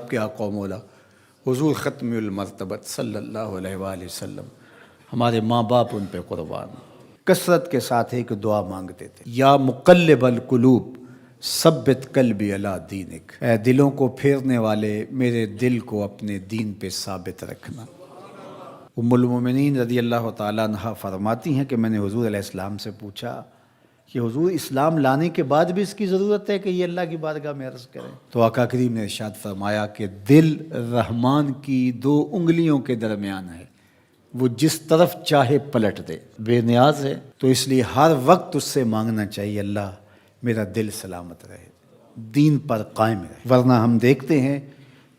آپ کے آقا و مولا حضور ختم المرتبت صلی اللہ علیہ وآلہ وسلم، ہمارے ماں باپ ان پہ قربان، کثرت کے ساتھ ایک دعا مانگتے تھے، یا مقلب القلوب ثبت قلبی علی دینک، اے دلوں کو پھیرنے والے میرے دل کو اپنے دین پہ ثابت رکھنا۔ ام المومنین رضی اللہ تعالیٰ عنہ فرماتی ہیں کہ میں نے حضور علیہ السلام سے پوچھا کہ حضور اسلام لانے کے بعد بھی اس کی ضرورت ہے کہ یہ اللہ کی بارگاہ میں عرض کریں؟ تو آقا کریم نے ارشاد فرمایا کہ دل رحمان کی 2 انگلیوں کے درمیان ہے، وہ جس طرف چاہے پلٹ دے، بے نیاز ہے، تو اس لیے ہر وقت اس سے مانگنا چاہیے اللہ میرا دل سلامت رہے، دین پر قائم رہے۔ ورنہ ہم دیکھتے ہیں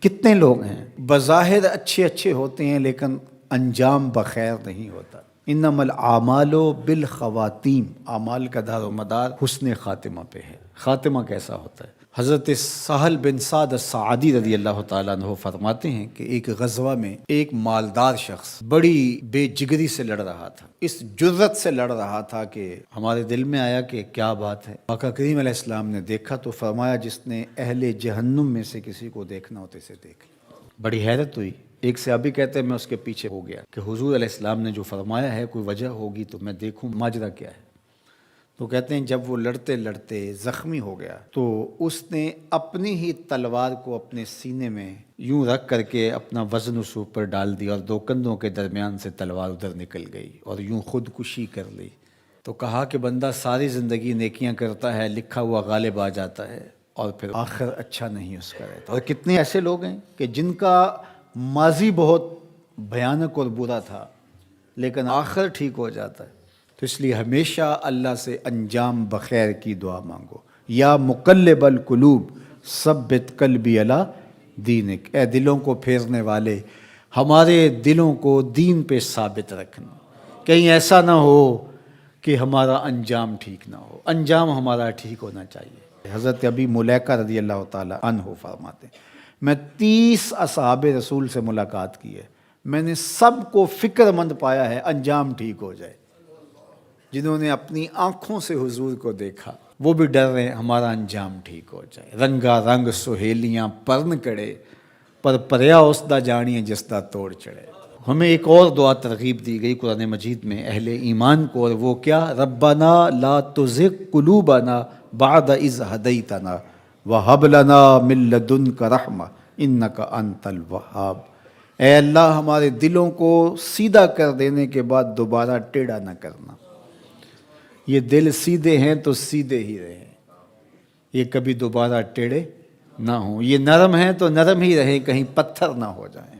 کتنے لوگ ہیں بظاہر اچھے ہوتے ہیں لیکن انجام بخیر نہیں ہوتا۔ انما الاعمال بالخواتیم، اعمال کا دار و مدار حسن خاتمہ پہ ہے۔ خاتمہ کیسا ہوتا ہے؟ حضرت سہل بن سعد الساعدی رضی اللہ تعالیٰ عنہ فرماتے ہیں کہ ایک غزوہ میں ایک مالدار شخص بڑی بے جگری سے لڑ رہا تھا، اس جرت سے لڑ رہا تھا کہ ہمارے دل میں آیا کہ کیا بات ہے۔ آقا کریم علیہ السلام نے دیکھا تو فرمایا جس نے اہل جہنم میں سے کسی کو دیکھنا ہوتے سے دیکھ لیا۔ بڑی حیرت ہوئی۔ ایک صحابی کہتے ہیں میں اس کے پیچھے ہو گیا کہ حضور علیہ السلام نے جو فرمایا ہے کوئی وجہ ہوگی تو میں دیکھوں ماجرا کیا ہے۔ تو کہتے ہیں جب وہ لڑتے لڑتے زخمی ہو گیا تو اس نے اپنی ہی تلوار کو اپنے سینے میں یوں رکھ کر کے اپنا وزن اس اوپر ڈال دیا اور 2 کندھوں کے درمیان سے تلوار ادھر نکل گئی اور یوں خودکشی کر لی۔ تو کہا کہ بندہ ساری زندگی نیکیاں کرتا ہے، لکھا ہوا غالب آ جاتا ہے اور پھر آخر اچھا نہیں اس کا رہتا۔ اور کتنے ایسے لوگ ہیں کہ جن کا ماضی بہت بھیانک اور برا تھا لیکن آخر ٹھیک ہو جاتا ہے۔ تو اس لیے ہمیشہ اللہ سے انجام بخیر کی دعا مانگو۔ یا مقلب القلوب ثبت قلبی علی دینک، اے دلوں کو پھیرنے والے ہمارے دلوں کو دین پہ ثابت رکھنا، کہیں ایسا نہ ہو کہ ہمارا انجام ٹھیک نہ ہو، انجام ہمارا ٹھیک ہونا چاہیے۔ حضرت ابی ملیکہ رضی اللہ تعالیٰ عنہ فرماتے ہیں میں 30 اصحاب رسول سے ملاقات کی ہے، میں نے سب کو فکر مند پایا ہے انجام ٹھیک ہو جائے۔ جنہوں نے اپنی آنکھوں سے حضور کو دیکھا وہ بھی ڈر رہے ہیں ہمارا انجام ٹھیک ہو جائے۔ رنگا رنگ سہیلیاں پرن کڑے، پر پریا اس دا جانیے جس دا توڑ چڑھے۔ ہمیں ایک اور دعا ترغیب دی گئی قرآن مجید میں اہل ایمان کو، اور وہ کیا؟ ربنا لا تزغ قلوبنا بعد اذ ہدیتنا وہب لنا من لدنک رحمہ انک انت الوہاب۔ اے اللہ ہمارے دلوں کو سیدھا کر دینے کے بعد دوبارہ ٹیڑھا نہ کرنا۔ یہ دل سیدھے ہیں تو سیدھے ہی رہیں، یہ کبھی دوبارہ ٹیڑھے نہ ہوں۔ یہ نرم ہیں تو نرم ہی رہیں، کہیں پتھر نہ ہو جائیں۔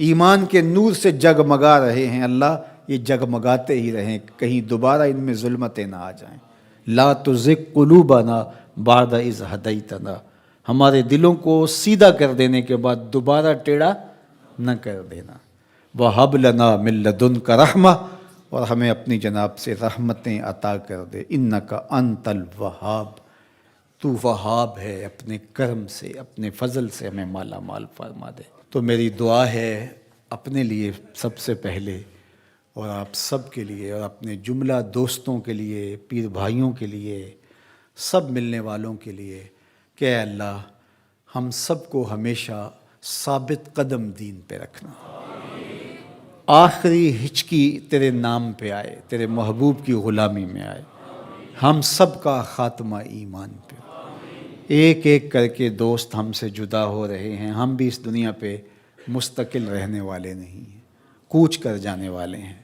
ایمان کے نور سے جگمگا رہے ہیں اللہ، یہ جگمگاتے ہی رہیں، کہیں دوبارہ ان میں ظلمتیں نہ آ جائیں۔ لا تزغ قلوبنا بعد اذ ہدیتنا، ہمارے دلوں کو سیدھا کر دینے کے بعد دوبارہ ٹیڑھا نہ کر دینا۔ وَهَبْ لَنَا مِن لَدُنْكَ رَحْمَةً، اور ہمیں اپنی جناب سے رحمتیں عطا کر دے۔ اِنَّكَ أَنْتَ الْوَهَّابُ، تو وہاب ہے، اپنے کرم سے اپنے فضل سے ہمیں مالا مال فرما دے۔ تو میری دعا ہے اپنے لیے سب سے پہلے اور آپ سب کے لیے اور اپنے جملہ دوستوں کے لیے، پیر بھائیوں کے لیے، سب ملنے والوں کے لیے کہ اے اللہ ہم سب کو ہمیشہ ثابت قدم دین پہ رکھنا، آخری ہچکی تیرے نام پہ آئے، تیرے محبوب کی غلامی میں آئے، ہم سب کا خاتمہ ایمان پہ۔ ایک ایک کر کے دوست ہم سے جدا ہو رہے ہیں، ہم بھی اس دنیا پہ مستقل رہنے والے نہیں ہیں، کوچ کر جانے والے ہیں۔